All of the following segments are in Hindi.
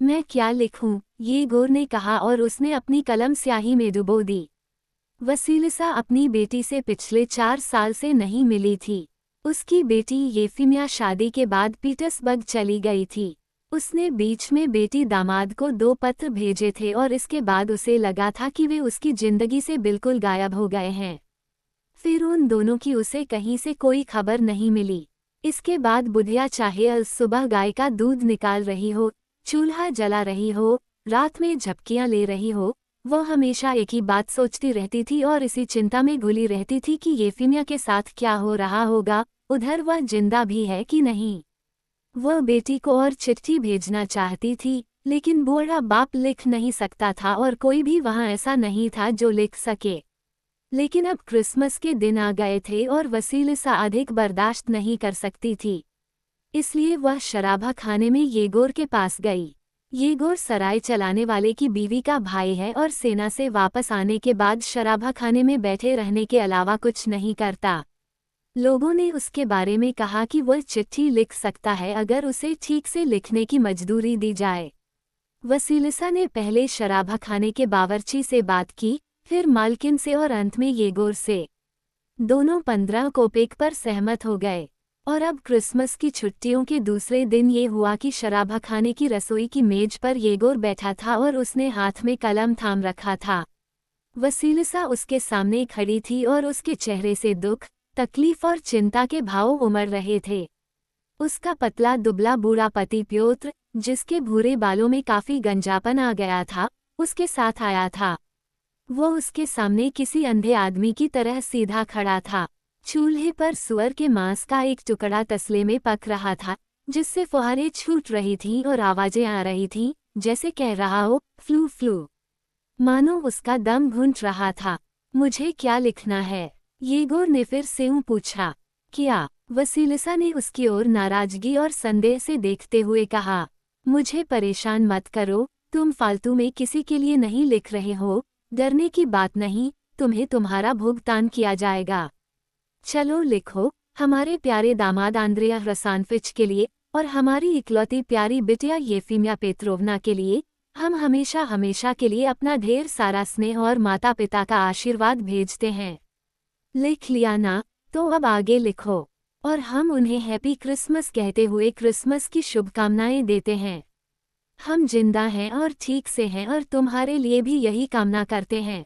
मैं क्या लिखूं? येगोर ने कहा और उसने अपनी कलम स्याही में डुबो दी। वसीलिसा अपनी बेटी से पिछले 4 साल से नहीं मिली थी। उसकी बेटी येफिमिया शादी के बाद पीटर्सबर्ग चली गई थी। उसने बीच में बेटी दामाद को 2 पत्र भेजे थे और इसके बाद उसे लगा था कि वे उसकी जिंदगी से बिल्कुल गायब हो गए हैं। फिर उन दोनों की उसे कहीं से कोई खबर नहीं मिली। इसके बाद बुढ़िया चाहे अल सुबह गाय का दूध निकाल रही हो, चूल्हा जला रही हो, रात में झपकियां ले रही हो, वह हमेशा एक ही बात सोचती रहती थी और इसी चिंता में घुली रहती थी कि येफिमिया के साथ क्या हो रहा होगा, उधर वह जिंदा भी है कि नहीं। वह बेटी को और चिट्ठी भेजना चाहती थी, लेकिन बूढ़ा बाप लिख नहीं सकता था और कोई भी वहां ऐसा नहीं था जो लिख सके। लेकिन अब क्रिसमस के दिन आ गए थे और वसीलिसा अधिक बर्दाश्त नहीं कर सकती थी। इसलिए वह शराबा खाने में येगोर के पास गई। येगोर सराय चलाने वाले की बीवी का भाई है और सेना से वापस आने के बाद शराबा खाने में बैठे रहने के अलावा कुछ नहीं करता। लोगों ने उसके बारे में कहा कि वह चिट्ठी लिख सकता है अगर उसे ठीक से लिखने की मजदूरी दी जाए। वसीलिसा ने पहले शराबा खाने के बावर्ची से बात की, फिर मालकिन से और अंत में येगोर से। दोनों 15 कोपेक पर सहमत हो गए। और अब क्रिसमस की छुट्टियों के दूसरे दिन ये हुआ कि शराबा खाने की रसोई की मेज पर येगोर बैठा था और उसने हाथ में कलम थाम रखा था। वसीलिसा उसके सामने खड़ी थी और उसके चेहरे से दुख, तकलीफ और चिंता के भाव उमड़ रहे थे। उसका पतला दुबला बूढ़ा पति प्योत्र, जिसके भूरे बालों में काफी गंजापन आ गया था, उसके साथ आया था। वो उसके सामने किसी अंधे आदमी की तरह सीधा खड़ा था। चूल्हे पर सुअर के मांस का एक टुकड़ा तसले में पक रहा था, जिससे फुहारें छूट रही थीं और आवाजें आ रही थीं, जैसे कह रहा हो, फ्लू फ्लू। मानो उसका दम घुंट रहा था। मुझे क्या लिखना है? येगोर ने फिर से पूछा। क्या? वसीलिसा ने उसकी ओर नाराजगी और संदेह से देखते हुए कहा। मुझे परेशान मत करो, तुम फालतू में किसी के लिए नहीं लिख रहे हो। डरने की बात नहीं, तुम्हें तुम्हारा भुगतान किया जाएगा। चलो लिखो, हमारे प्यारे दामाद आंद्रेया रसानफिच के लिए और हमारी इकलौती प्यारी बिटिया येफिमिया पेत्रोवना के लिए। हम हमेशा हमेशा के लिए अपना ढेर सारा स्नेह और माता पिता का आशीर्वाद भेजते हैं। लिख लिया ना? तो अब आगे लिखो। और हम उन्हें हैप्पी क्रिसमस कहते हुए क्रिसमस की शुभकामनाएं देते हैं। हम जिंदा हैं और ठीक से हैं और तुम्हारे लिए भी यही कामना करते हैं।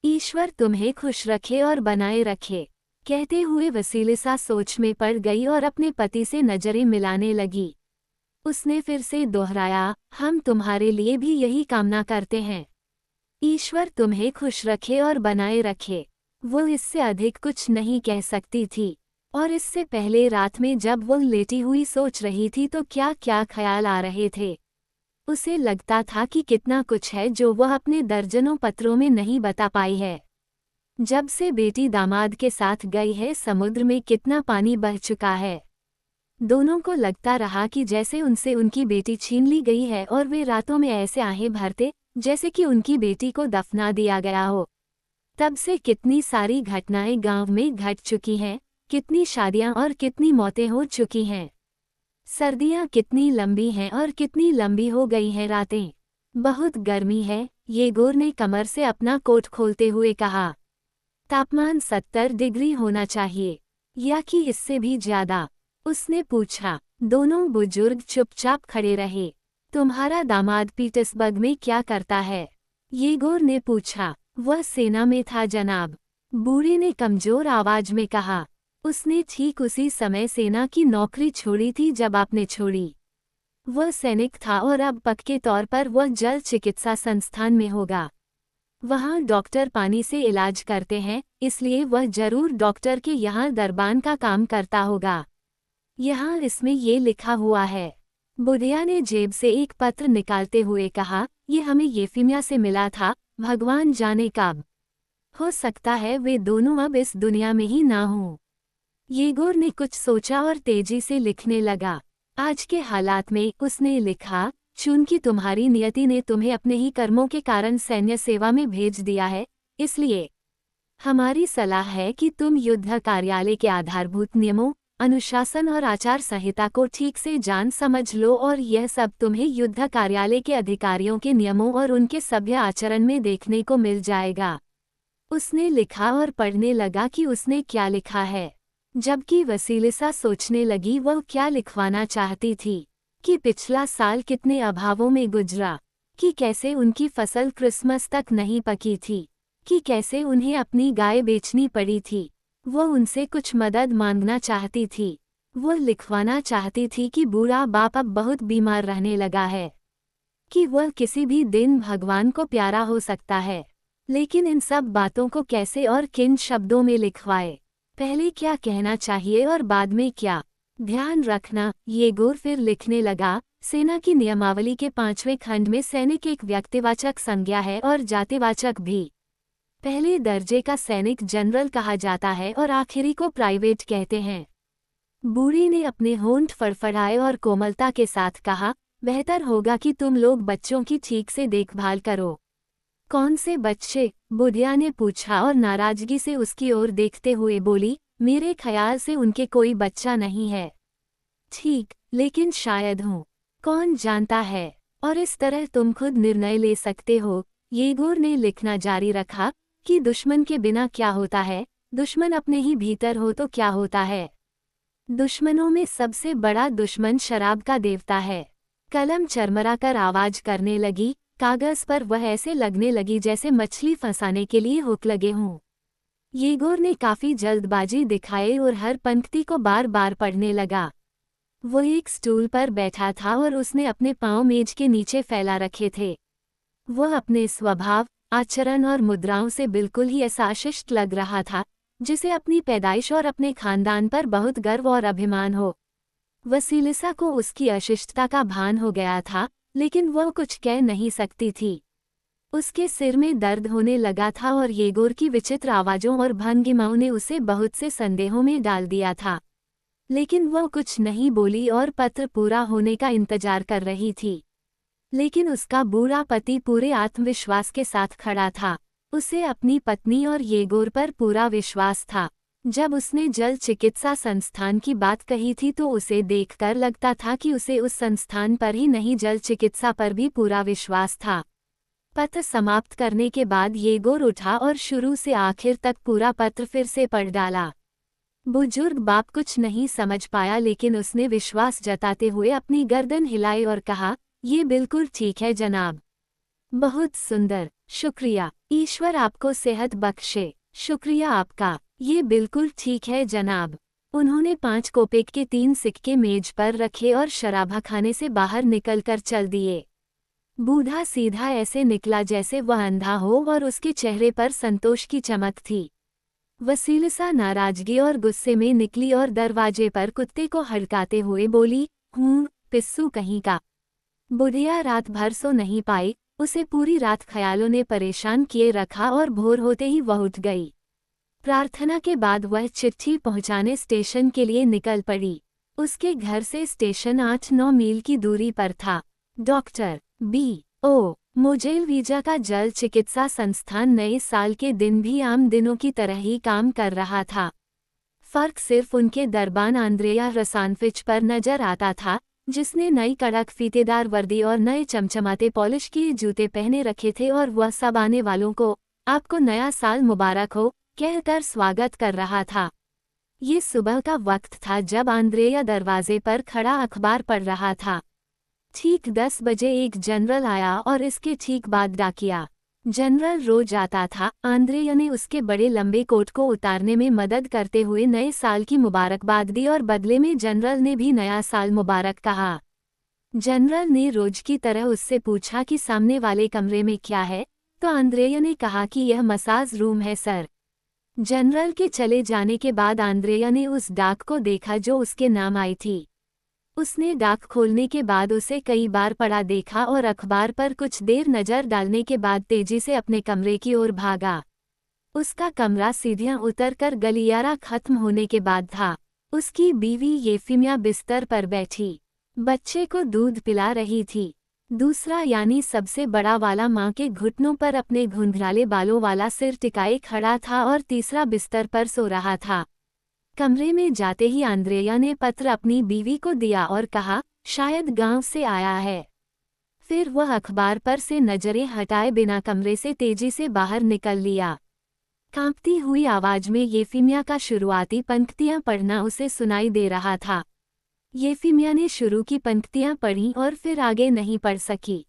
ईश्वर तुम्हें खुश रखे और बनाए रखे। कहते हुए वसीलिसा सोच में पड़ गई और अपने पति से नजरें मिलाने लगी। उसने फिर से दोहराया, हम तुम्हारे लिए भी यही कामना करते हैं। ईश्वर तुम्हें खुश रखे और बनाए रखे। वो इससे अधिक कुछ नहीं कह सकती थी। और इससे पहले रात में जब वो लेटी हुई सोच रही थी तो क्या क्या ख्याल आ रहे थे। उसे लगता था कि कितना कुछ है जो वह अपने दर्जनों पत्रों में नहीं बता पाई है। जब से बेटी दामाद के साथ गई है, समुद्र में कितना पानी बह चुका है। दोनों को लगता रहा कि जैसे उनसे उनकी बेटी छीन ली गई है और वे रातों में ऐसे आहें भरते जैसे कि उनकी बेटी को दफना दिया गया हो। तब से कितनी सारी घटनाएं गांव में घट चुकी हैं, कितनी शादियां और कितनी मौतें हो चुकी हैं। सर्दियां कितनी लंबी हैं और कितनी लंबी हो गई हैं रातें। बहुत गर्मी है, येगोर ने कमर से अपना कोट खोलते हुए कहा। तापमान 70 डिग्री होना चाहिए, या कि इससे भी ज्यादा? उसने पूछा। दोनों बुजुर्ग चुपचाप खड़े रहे। तुम्हारा दामाद पीटर्सबर्ग में क्या करता है? येगोर ने पूछा। वह सेना में था जनाब, बूढ़े ने कमजोर आवाज में कहा। उसने ठीक उसी समय सेना की नौकरी छोड़ी थी जब आपने छोड़ी। वह सैनिक था और अब पक्के तौर पर वह जल चिकित्सा संस्थान में होगा। वहाँ डॉक्टर पानी से इलाज करते हैं, इसलिए वह जरूर डॉक्टर के यहाँ दरबान का काम करता होगा। यहाँ इसमें ये लिखा हुआ है। बुढ़िया ने जेब से एक पत्र निकालते हुए कहा, ये हमें येफिमिया से मिला था, भगवान जाने कब। हो सकता है वे दोनों अब इस दुनिया में ही ना हों। येगोर ने कुछ सोचा और तेजी से लिखने लगा। आज के हालात में, उसने लिखा, चूंकि तुम्हारी नियति ने तुम्हें अपने ही कर्मों के कारण सैन्य सेवा में भेज दिया है, इसलिए हमारी सलाह है कि तुम युद्ध कार्यालय के आधारभूत नियमों, अनुशासन और आचार संहिता को ठीक से जान समझ लो और यह सब तुम्हें युद्ध कार्यालय के अधिकारियों के नियमों और उनके सभ्य आचरण में देखने को मिल जाएगा। उसने लिखा और पढ़ने लगा कि उसने क्या लिखा है, जबकि वसीलिसा सोचने लगी वह क्या लिखवाना चाहती थी, कि पिछला साल कितने अभावों में गुजरा, कि कैसे उनकी फसल क्रिसमस तक नहीं पकी थी, कि कैसे उन्हें अपनी गाय बेचनी पड़ी थी। वो उनसे कुछ मदद मांगना चाहती थी। वो लिखवाना चाहती थी कि बूढ़ा बाप अब बहुत बीमार रहने लगा है, कि वह किसी भी दिन भगवान को प्यारा हो सकता है। लेकिन इन सब बातों को कैसे और किन शब्दों में लिखवाए, पहले क्या कहना चाहिए और बाद में क्या। ध्यान रखना, येगोर फिर लिखने लगा, सेना की नियमावली के 5वें खंड में सैनिक एक व्यक्तिवाचक संज्ञा है और जातिवाचक भी। पहले दर्जे का सैनिक जनरल कहा जाता है और आखिरी को प्राइवेट कहते हैं। बूढ़ी ने अपने होंठ फड़फड़ाए और कोमलता के साथ कहा, बेहतर होगा कि तुम लोग बच्चों की ठीक से देखभाल करो। कौन से बच्चे? बुढ़िया ने पूछा और नाराजगी से उसकी ओर देखते हुए बोली, मेरे ख्याल से उनके कोई बच्चा नहीं है। ठीक, लेकिन शायद हूँ, कौन जानता है, और इस तरह तुम खुद निर्णय ले सकते हो। येगोर ने लिखना जारी रखा कि दुश्मन के बिना क्या होता है, दुश्मन अपने ही भीतर हो तो क्या होता है। दुश्मनों में सबसे बड़ा दुश्मन शराब का देवता है। कलम चरमरा कर आवाज करने लगी, कागज पर वह ऐसे लगने लगी जैसे मछली फंसाने के लिए हुक लगे हों। येगोर ने काफी जल्दबाजी दिखाई और हर पंक्ति को बार बार पढ़ने लगा। वो एक स्टूल पर बैठा था और उसने अपने पांव मेज के नीचे फैला रखे थे। वह अपने स्वभाव, आचरण और मुद्राओं से बिल्कुल ही ऐसा शिष्ट लग रहा था जिसे अपनी पैदाइश और अपने खानदान पर बहुत गर्व और अभिमान हो। वसीलिसा को उसकी अशिष्टता का भान हो गया था, लेकिन वह कुछ कह नहीं सकती थी। उसके सिर में दर्द होने लगा था और येगोर की विचित्र आवाज़ों और भंगिमाओं ने उसे बहुत से संदेहों में डाल दिया था। लेकिन वह कुछ नहीं बोली और पत्र पूरा होने का इंतजार कर रही थी। लेकिन उसका बूढ़ा पति पूरे आत्मविश्वास के साथ खड़ा था। उसे अपनी पत्नी और येगोर पर पूरा विश्वास था। जब उसने जल चिकित्सा संस्थान की बात कही थी तो उसे देखकर लगता था कि उसे उस संस्थान पर ही नहीं जल चिकित्सा पर भी पूरा विश्वास था। पत्र समाप्त करने के बाद येगोर उठा और शुरू से आखिर तक पूरा पत्र फिर से पढ़ डाला। बुजुर्ग बाप कुछ नहीं समझ पाया, लेकिन उसने विश्वास जताते हुए अपनी गर्दन हिलाई और कहा, ये बिल्कुल ठीक है जनाब। बहुत सुंदर, शुक्रिया। ईश्वर आपको सेहत बख्शे। शुक्रिया आपका। ये बिल्कुल ठीक है जनाब। उन्होंने 5 कोपेक के 3 सिक्के मेज पर रखे और शराबखाने से बाहर निकलकर चल दिए। बूढ़ा सीधा ऐसे निकला जैसे वह अंधा हो और उसके चेहरे पर संतोष की चमक थी। वसीलिसा नाराजगी और गुस्से में निकली और दरवाजे पर कुत्ते को हड़काते हुए बोली, पिस्सू कहीं का। बुढ़िया रात भर सो नहीं पाई। उसे पूरी रात ख्यालों ने परेशान किए रखा और भोर होते ही वह उठ गई। प्रार्थना के बाद वह चिट्ठी पहुंचाने स्टेशन के लिए निकल पड़ी। उसके घर से स्टेशन 8-9 मील की दूरी पर था। Doctor B.O. मोजेलवीजा का जल चिकित्सा संस्थान नए साल के दिन भी आम दिनों की तरह ही काम कर रहा था। फर्क सिर्फ उनके दरबान आंद्रेया रसानफिच पर नजर आता था, जिसने नई कड़क फीतेदार वर्दी और नए चमचमाते पॉलिश किए जूते पहने रखे थे और वह सब आने वालों को आपको नया साल मुबारक हो कहकर स्वागत कर रहा था। ये सुबह का वक्त था जब आंद्रेया दरवाजे पर खड़ा अखबार पढ़ रहा था। ठीक 10 बजे एक जनरल आया और इसके ठीक बाद डाकिया। जनरल रोज आता था। आंद्रेया ने उसके बड़े लंबे कोट को उतारने में मदद करते हुए नए साल की मुबारकबाद दी और बदले में जनरल ने भी नया साल मुबारक कहा। जनरल ने रोज की तरह उससे पूछा कि सामने वाले कमरे में क्या है, तो आंद्रेया ने कहा कि यह मसाज रूम है सर। जनरल के चले जाने के बाद आंद्रेया ने उस डाक को देखा जो उसके नाम आई थी। उसने डाक खोलने के बाद उसे कई बार पढ़ा देखा और अखबार पर कुछ देर नजर डालने के बाद तेजी से अपने कमरे की ओर भागा। उसका कमरा सीढ़ियां उतरकर गलियारा खत्म होने के बाद था। उसकी बीवी येफिमिया बिस्तर पर बैठी बच्चे को दूध पिला रही थी। दूसरा यानी सबसे बड़ा वाला माँ के घुटनों पर अपने घुंघराले बालों वाला सिर टिकाए खड़ा था और तीसरा बिस्तर पर सो रहा था। कमरे में जाते ही आंद्रेया ने पत्र अपनी बीवी को दिया और कहा, शायद गांव से आया है। फिर वह अखबार पर से नजरें हटाए बिना कमरे से तेजी से बाहर निकल लिया। कांपती हुई आवाज में येफिमिया का शुरुआती पंक्तियां पढ़ना उसे सुनाई दे रहा था। येफिमिया ने शुरू की पंक्तियां पढ़ीं और फिर आगे नहीं पढ़ सकी।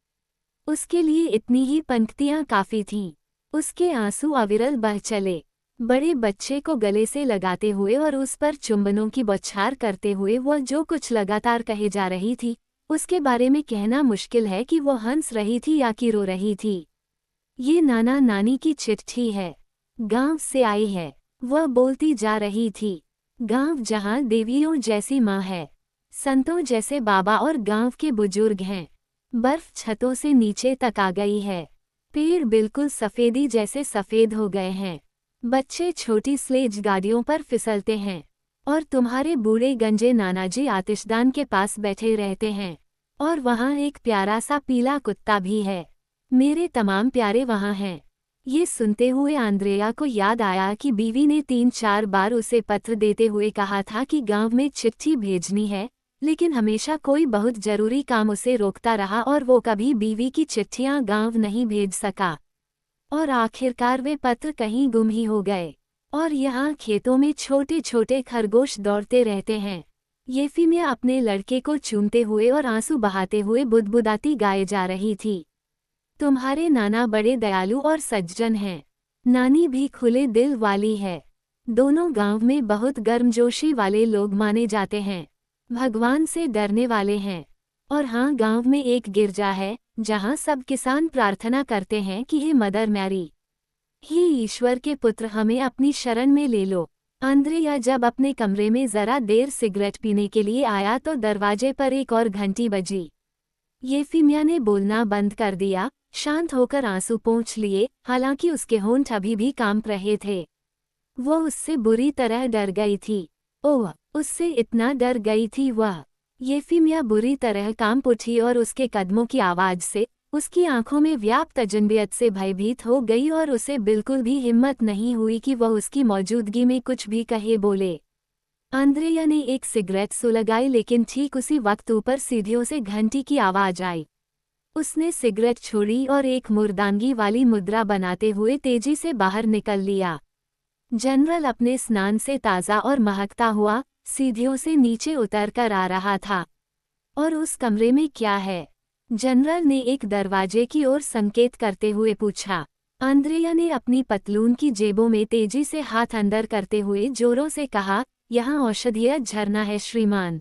उसके लिए इतनी ही पंक्तियां काफी थीं। उसके आंसू अविरल बह चले। बड़े बच्चे को गले से लगाते हुए और उस पर चुंबनों की बौछार करते हुए वह जो कुछ लगातार कहे जा रही थी, उसके बारे में कहना मुश्किल है कि वो हंस रही थी या कि रो रही थी। ये नाना नानी की चिट्ठी है। गांव से आई है, वह बोलती जा रही थी। गांव जहां देवियों जैसी माँ है, संतों जैसे बाबा और गांव के बुजुर्ग हैं। बर्फ छतों से नीचे तक आ गई है। पेड़ बिल्कुल सफेदी जैसे सफेद हो गए हैं। बच्चे छोटी स्लेज गाड़ियों पर फिसलते हैं और तुम्हारे बूढ़े गंजे नानाजी आतिशदान के पास बैठे रहते हैं। और वहाँ एक प्यारा सा पीला कुत्ता भी है। मेरे तमाम प्यारे वहाँ हैं। ये सुनते हुए आंद्रेया को याद आया कि बीवी ने 3-4 बार उसे पत्र देते हुए कहा था कि गांव में चिट्ठी भेजनी है, लेकिन हमेशा कोई बहुत जरूरी काम उसे रोकता रहा और वो कभी बीवी की चिट्ठियां गांव नहीं भेज सका। और आखिरकार वे पत्र कहीं गुम ही हो गए। और यहाँ खेतों में छोटे छोटे खरगोश दौड़ते रहते हैं। येफिमिया अपने लड़के को चूमते हुए और आंसू बहाते हुए बुदबुदाती गाए जा रही थी। तुम्हारे नाना बड़े दयालु और सज्जन हैं। नानी भी खुले दिल वाली है। दोनों गांव में बहुत गर्मजोशी वाले लोग माने जाते हैं। भगवान से डरने वाले हैं। और हाँ, गांव में एक गिरजा है जहां सब किसान प्रार्थना करते हैं कि हे मदर मैरी, हे ईश्वर के पुत्र, हमें अपनी शरण में ले लो। आंद्रेया जब अपने कमरे में जरा देर सिगरेट पीने के लिए आया तो दरवाजे पर एक और घंटी बजी। येफिमिया ने बोलना बंद कर दिया, शांत होकर आंसू पोंछ लिए, हालांकि उसके होंठ अभी भी कांप रहे थे। वो उससे बुरी तरह डर गई थी। ओह, उससे इतना डर गई थी वह। येफिमिया बुरी तरह कांप उठी और उसके कदमों की आवाज से, उसकी आंखों में व्याप्त अजनबियत से भयभीत हो गई और उसे बिल्कुल भी हिम्मत नहीं हुई कि वह उसकी मौजूदगी में कुछ भी कहे बोले। आंद्रेया ने एक सिगरेट सुलगाई, लेकिन ठीक उसी वक्त ऊपर सीढ़ियों से घंटी की आवाज आई। उसने सिगरेट छोड़ी और एक मुर्दांगी वाली मुद्रा बनाते हुए तेजी से बाहर निकल लिया। जनरल अपने स्नान से ताज़ा और महकता हुआ सीढ़ियों से नीचे उतर कर आ रहा था। और उस कमरे में क्या है? जनरल ने एक दरवाजे की ओर संकेत करते हुए पूछा। आंद्रेया ने अपनी पतलून की जेबों में तेजी से हाथ अंदर करते हुए जोरों से कहा, यहाँ औषधीय झरना है श्रीमान।